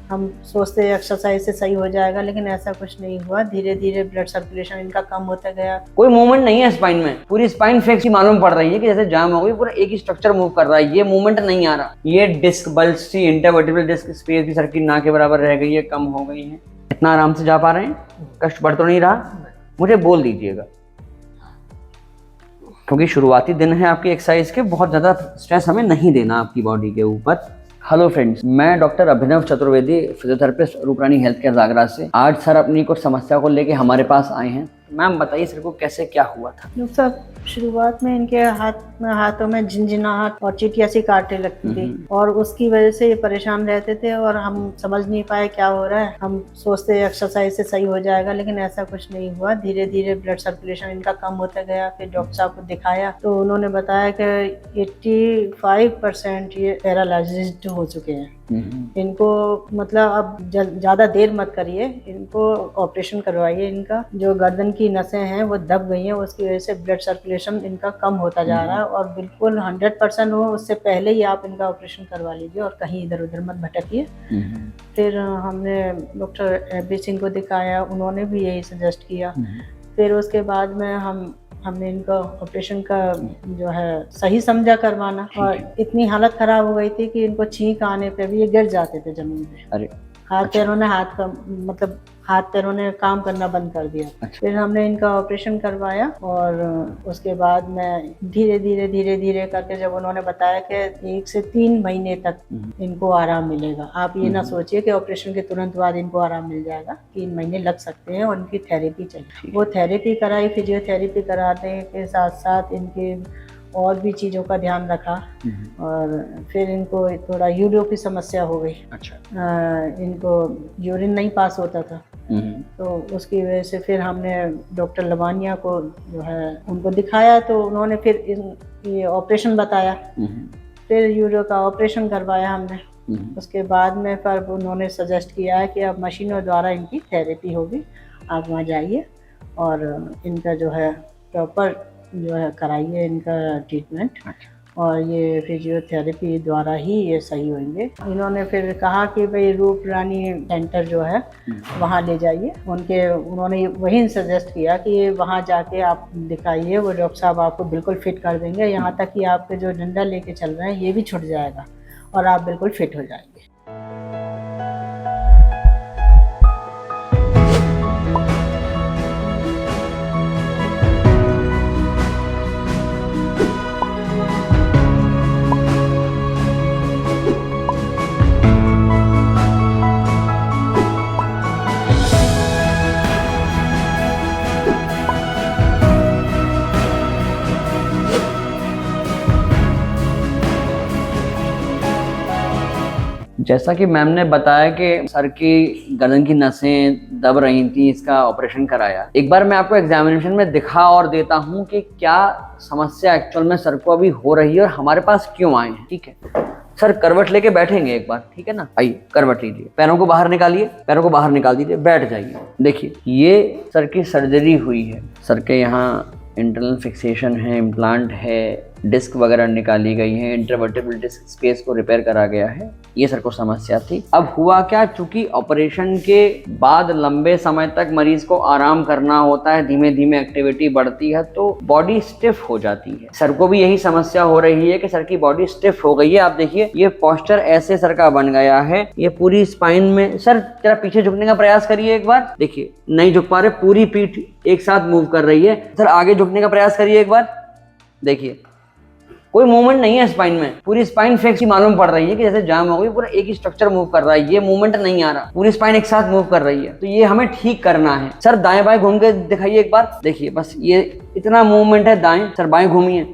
हम सोचते एक्सरसाइज से सही हो जाएगा, लेकिन ऐसा कुछ नहीं हुआ। धीरे धीरे ब्लड सर्कुलेशन इनका कम होता गया। कोई मूवमेंट नहीं है स्पाइन में, पूरी स्पाइन फ्लेक्सी मालूम पड़ रही है कि जैसे जाम हो गई, पूरा एक ही स्ट्रक्चर मूव कर रहा है, ये मूवमेंट नहीं आ रहा। ये डिस्क बल्ज थी, इंटरवर्टिब्रल डिस्क स्पेस भी सर की ना के बराबर रह गई है, कम हो गई है। इतना आराम से जा पा रहे हैं? कष्ट बढ़ तो नहीं रहा? मुझे बोल दीजिएगा, क्योंकि शुरुआती दिन है आपकी एक्सरसाइज के, बहुत ज्यादा स्ट्रेस हमें नहीं देना आपकी बॉडी के ऊपर। हेलो फ्रेंड्स, मैं डॉक्टर अभिनव Chaturvedi, physiotherapist, Rooprani health care जागरा से। आज सर अपनी कुछ समस्या को लेके हमारे पास आए हैं। मैम बताइए सर को कैसे क्या हुआ था? डॉक्टर साहब, शुरुआत में इनके हाथों में झिनझिनाहट और चीटियां सी काटने लगती थी, और उसकी वजह से ये परेशान रहते थे और हम समझ नहीं पाए क्या हो रहा है। हम सोचते एक्सरसाइज से सही हो जाएगा, लेकिन ऐसा कुछ नहीं हुआ। धीरे धीरे ब्लड सर्कुलेशन इनका कम होता गया। फिर डॉक्टर साहब को दिखाया तो उन्होंने बताया कि 85% ये पैरालाइज्ड हो चुके हैं। इनको मतलब अब ज्यादा देर मत करिए, इनको ऑपरेशन करवाइए। इनका जो गर्दन की नसें हैं वो दब गई हैं, उसकी वजह से ब्लड सर्कुलेशन इनका कम होता जा रहा है, और बिल्कुल 100% हो उससे पहले ही आप इनका ऑपरेशन करवा लीजिए और कहीं इधर उधर मत भटकिए। फिर हमने डॉक्टर एबी सिंह को दिखाया, उन्होंने भी यही सजेस्ट किया। फिर उसके बाद में हमने इनका ऑपरेशन का जो है सही समझा करवाना, और इतनी हालत खराब हो गई थी कि इनको छींक आने पे भी ये गिर जाते थे जमीन पे। अरे हाथ पैरों ने काम करना बंद कर दिया। फिर हमने इनका ऑपरेशन करवाया, और उसके बाद में धीरे धीरे करके जब उन्होंने बताया कि 1 से 3 महीने तक इनको आराम मिलेगा। आप ये ना सोचिए कि ऑपरेशन के तुरंत बाद इनको आराम मिल जाएगा, 3 महीने लग सकते हैं, और इनकी थेरेपी चाहिए। वो थेरेपी कराई, फिजियोथेरेपी कराने के साथ साथ इनके और भी चीज़ों का ध्यान रखा। और फिर इनको थोड़ा यूरियो की समस्या हो गई। इनको यूरिन नहीं पास होता था, तो उसकी वजह से फिर हमने डॉक्टर लवानिया को जो है उनको दिखाया, तो उन्होंने फिर ये ऑपरेशन बताया। फिर यूरियो का ऑपरेशन करवाया हमने। उसके बाद में फिर उन्होंने सजेस्ट किया है कि अब मशीनों द्वारा इनकी थेरेपी होगी, आप वहाँ जाइए और इनका जो है प्रॉपर जो है कराइए इनका ट्रीटमेंट, और ये फिजियोथेरेपी द्वारा ही ये सही होंगे। इन्होंने फिर कहा कि भाई रूपरानी सेंटर जो है वहाँ ले जाइए। उन्होंने वही सजेस्ट किया कि वहाँ जाके आप दिखाइए, वो डॉक्टर साहब आपको बिल्कुल फिट कर देंगे। यहाँ तक कि आपके जो डंडा लेके चल रहे हैं ये भी छूट जाएगा और आप बिल्कुल फिट हो जाएंगे। जैसा कि मैम ने बताया कि सर की गर्दन की नसें दब रही थी, इसका ऑपरेशन कराया। एक बार मैं आपको एग्जामिनेशन में दिखा और देता हूं कि क्या समस्या एक्चुअल में सर को अभी हो रही है और हमारे पास क्यों आए हैं। ठीक है सर, करवट लेके बैठेंगे एक बार, ठीक है ना? आइए करवट लीजिए, पैरों को बाहर निकालिए, पैरों को बाहर निकाल दीजिए, बैठ जाइए। देखिए ये सर की सर्जरी हुई है, सर के यहाँ इंटरनल फिक्सेशन है, इम्प्लांट है, डिस्क वगैरह निकाली गई है, इंटरवर्टिब्रल डिस्क स्पेस को रिपेयर करा गया है। ये सर को समस्या थी। अब हुआ क्या, चूंकि ऑपरेशन के बाद लंबे समय तक मरीज को आराम करना होता है, धीमे धीमे एक्टिविटी बढ़ती है तो बॉडी स्टिफ हो जाती है। सर को भी यही समस्या हो रही है कि सर की बॉडी स्टिफ हो गई है। आप देखिए ये पोस्चर ऐसे सर का बन गया है, ये पूरी स्पाइन में। सर जरा पीछे झुकने का प्रयास करिए एक बार, देखिए नहीं झुक पा रहे, पूरी पीठ एक साथ मूव कर रही है। सर आगे झुकने का प्रयास करिए एक बार, देखिए कोई मूवमेंट नहीं है स्पाइन में, पूरी स्पाइन फ्लेक्सी मालूम पड़ रही है कि जैसे जाम हो गई, पूरा एक ही स्ट्रक्चर मूव कर रहा है, ये मूवमेंट नहीं आ रहा, पूरी स्पाइन एक साथ मूव कर रही है। तो ये हमें ठीक करना है। सर दाएं बाएं घूम के दिखाइए एक बार, देखिए बस ये इतना मूवमेंट है दाएं, सर बाएं घूमिए,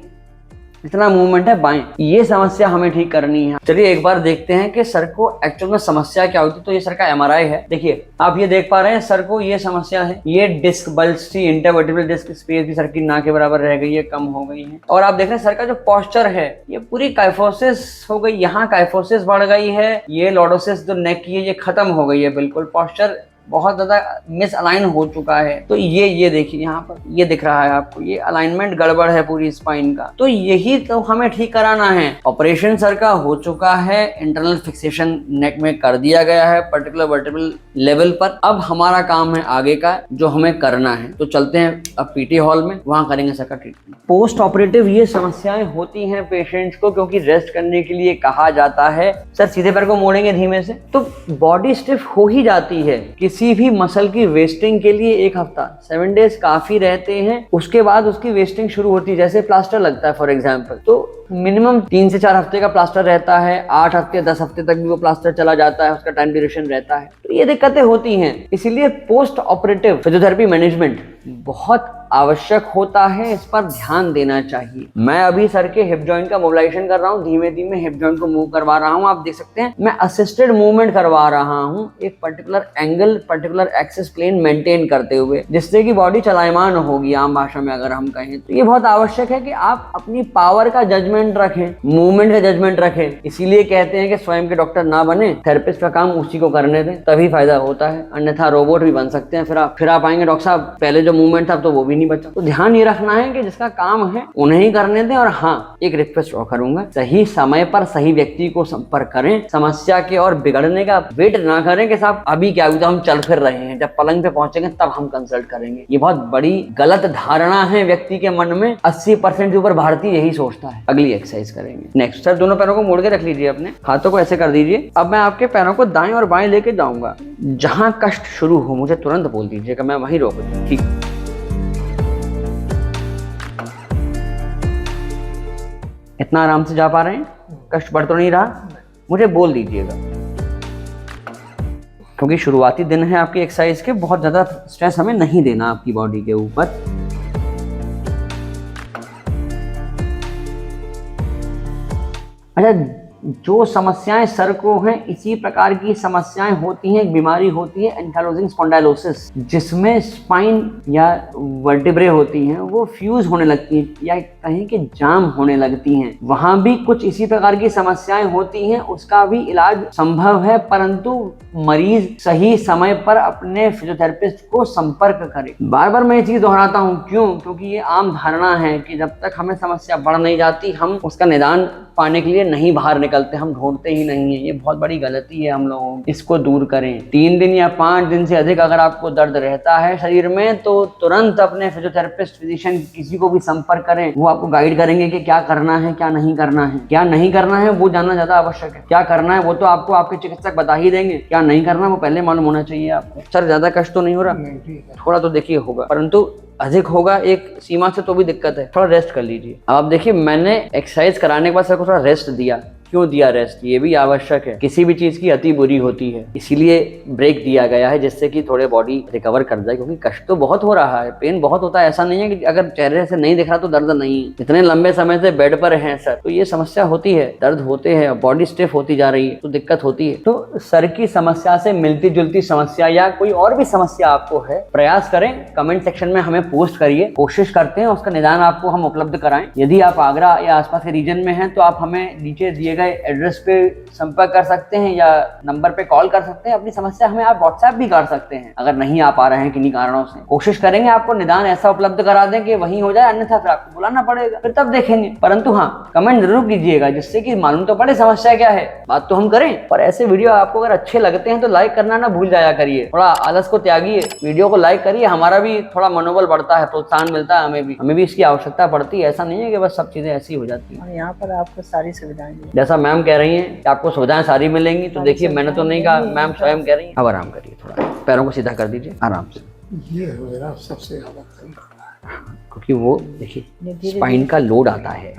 इतना मूवमेंट है बाएं। ये समस्या हमें ठीक करनी है। चलिए एक बार देखते हैं कि सर को एक्चुअल में समस्या क्या होती है। तो ये सर का एमआरआई है, देखिए आप ये देख पा रहे हैं सर को ये समस्या है। ये डिस्क बल्ज थी, इंटरवर्टिब्रल डिस्क स्पेस भी सर की ना के बराबर रह गई है, कम हो गई है। और आप देख रहे हैं सर का जो पोस्चर है ये पूरी काइफोसिस हो गई, यहाँ काइफोसिस बढ़ गई है, ये लॉर्डोसिस जो नेक की है ये खत्म हो गई है बिल्कुल। पोस्चर बहुत ज्यादा मिस अलाइन हो चुका है। तो ये देखिए यहाँ पर ये दिख रहा है आपको, ये अलाइनमेंट गड़बड़ है पूरी स्पाइन का। तो यही तो हमें ठीक कराना है। ऑपरेशन सर का हो चुका है, इंटरनल फिक्सेशन नेक में कर दिया गया है पर्टिकुलर वर्टिब्रल लेवल पर। अब हमारा काम है आगे का जो हमें करना है। तो चलते हैं अब पीटी हॉल में, वहां करेंगे सर का ट्रीटमेंट। पोस्ट ऑपरेटिव ये समस्याएं होती हैं पेशेंट्स को क्योंकि रेस्ट करने के लिए कहा जाता है। सर सीधे पैर को मोड़ेंगे धीमे से तो बॉडी स्टिफ हो ही जाती है। किसी भी मसल की वेस्टिंग के लिए 1 हफ्ता 7 डेज काफी रहते हैं, उसके बाद उसकी वेस्टिंग शुरू होती है। जैसे प्लास्टर लगता है फॉर एग्जाम्पल, तो मिनिमम 3 से 4 हफ्ते का प्लास्टर रहता है, 8 हफ्ते 10 हफ्ते तक भी वो प्लास्टर चला जाता है, उसका टाइम ड्यूरेशन रहता है। तो ये दिक्कतें होती हैं, इसीलिए पोस्ट ऑपरेटिव फिजियोथेरेपी मैनेजमेंट बहुत आवश्यक होता है, इस पर ध्यान देना चाहिए। मैं अभी सर के हिप जॉइंट का मोबिलाइजेशन कर रहा हूँ, धीमे धीमे हिप जॉइंट को मूव करवा रहा हूँ। आप देख सकते हैं मैं असिस्टेड मूवमेंट करवा रहा हूँ, एक particular angle particular axis plane maintain करते हुए, जिससे कि बॉडी चलायमान होगी। आम भाषा में अगर हम कहें तो ये बहुत आवश्यक है कि आप अपनी पावर का जजमेंट रखें, मूवमेंट का जजमेंट रखें। इसीलिए कहते हैं कि स्वयं के डॉक्टर ना बने, थेरेपिस्ट का काम उसी को करने दें, तभी फायदा होता है। अन्यथा रोबोट भी बन सकते हैं। फिर आप आएंगे डॉक्टर साहब पहले जो मूवमेंट था तो वो भी नहीं बचा। तो ध्यान ये रखना है कि जिसका काम है उन्हें ही करने दें। और हाँ, एक रिक्वेस्ट और करूंगा, सही समय पर सही व्यक्ति को संपर्क करें। समस्या के और बिगड़ने का वेट ना करें कि साहब अभी क्या हुआ, हम चल फिर रहे हैं, जब पलंग पे पहुंचेंगे तब हम कंसल्ट करेंगे। ये बहुत बड़ी गलत धारणा है व्यक्ति के मन में। 80% के ऊपर भारतीय यही सोचता है। अगली एक्सरसाइज करेंगे। नेक्स्ट सर, दोनों पैरों को मोड़ के रख लीजिए, अपने हाथों को ऐसे कर दीजिए। अब मैं आपके पैरों को दाएं और बाएं लेके जाऊंगा। जहां कष्ट शुरू हो मुझे तुरंत बोल दीजिएगा, मैं वहीं रोक दूंगा। ठीक, इतना आराम से जा पा रहे हैं? कष्ट बढ़ तो नहीं रहा? मुझे बोल दीजिएगा, क्योंकि शुरुआती दिन है आपकी एक्सरसाइज के, बहुत ज्यादा स्ट्रेस हमें नहीं देना आपकी बॉडी के ऊपर। अच्छा, जो समस्याएं सर को हैं इसी प्रकार की समस्याएं होती हैं। एक बीमारी होती है एंकाइलोजिंग स्पॉन्डाइलोसिस, जिसमें स्पाइन या वर्टिब्रे होती हैं वो फ्यूज होने लगती हैं या कहीं कि जाम होने लगती हैं। वहां भी कुछ इसी प्रकार की समस्याएं होती हैं, उसका भी इलाज संभव है, परंतु मरीज सही समय पर अपने फिजियोथेरेपिस्ट को संपर्क करे। बार बार मैं ये चीज दोहराता हूँ, क्यों? क्योंकि ये आम धारणा है कि जब तक हमें समस्या बढ़ नहीं जाती हम उसका निदान पाने के लिए नहीं बाहर निकलते, हम ढूंढते ही नहीं है। ये बहुत बड़ी गलती है हम लोगों की, इसको दूर करें। 3 दिन या 5 दिन से अधिक अगर आपको दर्द रहता है शरीर में तो तुरंत अपने फिजियोथेरेपिस्ट फिजिशियन किसी को भी संपर्क करें। वो आपको गाइड करेंगे कि क्या करना है क्या नहीं करना है। क्या नहीं करना है वो जानना ज्यादा आवश्यक है, क्या करना है वो तो आपको आपके चिकित्सक बता ही देंगे, क्या नहीं करना वो पहले मालूम होना चाहिए आपको। सर ज्यादा कष्ट तो नहीं हो रहा? थोड़ा तो देखिए होगा, परंतु अधिक होगा एक सीमा से तो भी दिक्कत है। थोड़ा रेस्ट कर लीजिए। अब आप देखिए, मैंने एक्सरसाइज कराने के बाद सर को थोड़ा रेस्ट दिया। क्यों दिया रेस्ट? ये भी आवश्यक है। किसी भी चीज की अति बुरी होती है, इसीलिए ब्रेक दिया गया है जिससे कि थोड़े बॉडी रिकवर कर जाए। क्योंकि कष्ट तो बहुत हो रहा है, पेन बहुत होता है। ऐसा नहीं है कि अगर चेहरे से नहीं दिख रहा तो दर्द नहीं। इतने लंबे समय से बेड पर हैं सर, तो ये समस्या होती है, दर्द होते हैं, बॉडी स्टिफ होती जा रही है तो दिक्कत होती है। तो सर की समस्या से मिलती जुलती समस्या या कोई और भी समस्या आपको है, प्रयास करें, कमेंट सेक्शन में हमें पोस्ट करिए। कोशिश करते हैं उसका निदान आपको हम उपलब्ध कराएं। यदि आप आगरा या आसपास के रीजन में हैं तो आप हमें नीचे दिए गए एड्रेस पे संपर्क कर सकते हैं या नंबर पे कॉल कर सकते हैं। अपनी समस्या हमें आप व्हाट्सएप भी कर सकते हैं अगर नहीं आ पा रहे हैं किन्हीं कारणों से। कोशिश करेंगे आपको निदान ऐसा उपलब्ध करा दें कि वहीं हो जाए, अन्यथा फिर आपको बुलाना पड़ेगा, फिर तब देखेंगे। परंतु हाँ, कमेंट जरूर कीजिएगा जिससे कि मालूम तो पड़े समस्या क्या है। बात तो हम करें, पर ऐसे वीडियो आपको अगर अच्छे लगते हैं तो लाइक करना ना भूल जाया करिए। थोड़ा आलस को त्यागिए, वीडियो को लाइक करिए, हमारा भी थोड़ा मनोबल बढ़ता है, प्रोत्साहन मिलता है। हमें भी इसकी आवश्यकता पड़ती है। ऐसा नहीं है कि बस सब चीजें ऐसी हो जाती है। यहाँ पर आपको सारी सुविधाएं जैसा मैम कह रही हैं कि आपको सुविधाएं सारी मिलेंगी, तो देखिए मैंने तो नहीं कहा, मैम स्वयं कह रही हैं। अब आराम करिए, थोड़ा पैरों को सीधा कर दीजिए आराम से। ये हो मेरा सबसे ज्यादा क्योंकि वो देखिए स्पाइन का लोड आता है।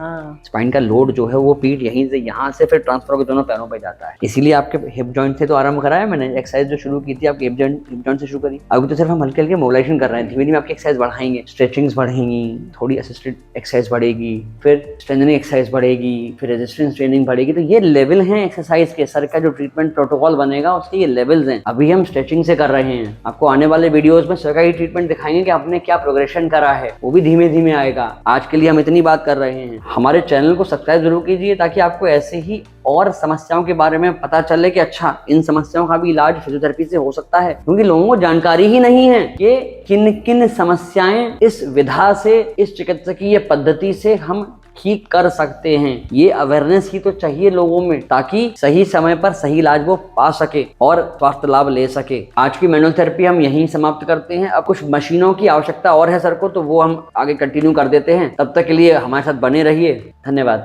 स्पाइन का लोड जो है वो पीठ यहीं से यहाँ से फिर ट्रांसफर होकर दोनों पैरों पे जाता है। इसीलिए आपके हिप जॉइंट से तो आराम कराया मैंने। एक्सरसाइज जो शुरू की थी आपके हिप जॉइंट से शुरू करी। अभी तो सिर्फ हम हल्के हल्के मोबिलाइजेशन कर रहे हैं। धीमे धीमे आपकी एक्सरसाइज बढ़ाएंगे, स्ट्रेचिंग्स बढ़ेंगी, थोड़ी असिस्टेड एक्सरसाइज बढ़ेगी, फिर स्ट्रेंथनिंग एक्सरसाइज बढ़ेगी, फिर रेजिस्टेंस ट्रेनिंग बढ़ेगी। तो ये लेवल हैं एक्सरसाइज के। सर का जो ट्रीटमेंट प्रोटोकॉल बनेगा उसके ये लेवल्स हैं। अभी हम स्ट्रेचिंग से कर रहे हैं। आपको आने वाले वीडियोज में सर का ये ट्रीटमेंट दिखाएंगे कि आपने क्या प्रोग्रेशन करा है वो भी धीमे धीमे आएगा। आज के लिए हम इतनी बात कर रहे हैं। हमारे चैनल को सब्सक्राइब जरूर कीजिए ताकि आपको ऐसे ही और समस्याओं के बारे में पता चले कि अच्छा इन समस्याओं का भी इलाज फिजियोथेरेपी से हो सकता है, क्योंकि लोगों को जानकारी ही नहीं है कि किन किन समस्याएं इस विधा से, इस चिकित्सकीय पद्धति से हम ठीक कर सकते हैं। ये अवेयरनेस ही तो चाहिए लोगों में, ताकि सही समय पर सही इलाज वो पा सके और स्वास्थ्य लाभ ले सके। आज की मैनुअल थेरेपी हम यहीं समाप्त करते हैं। अब कुछ मशीनों की आवश्यकता और है सर को, तो वो हम आगे कंटिन्यू कर देते हैं। तब तक के लिए हमारे साथ बने रहिए। धन्यवाद।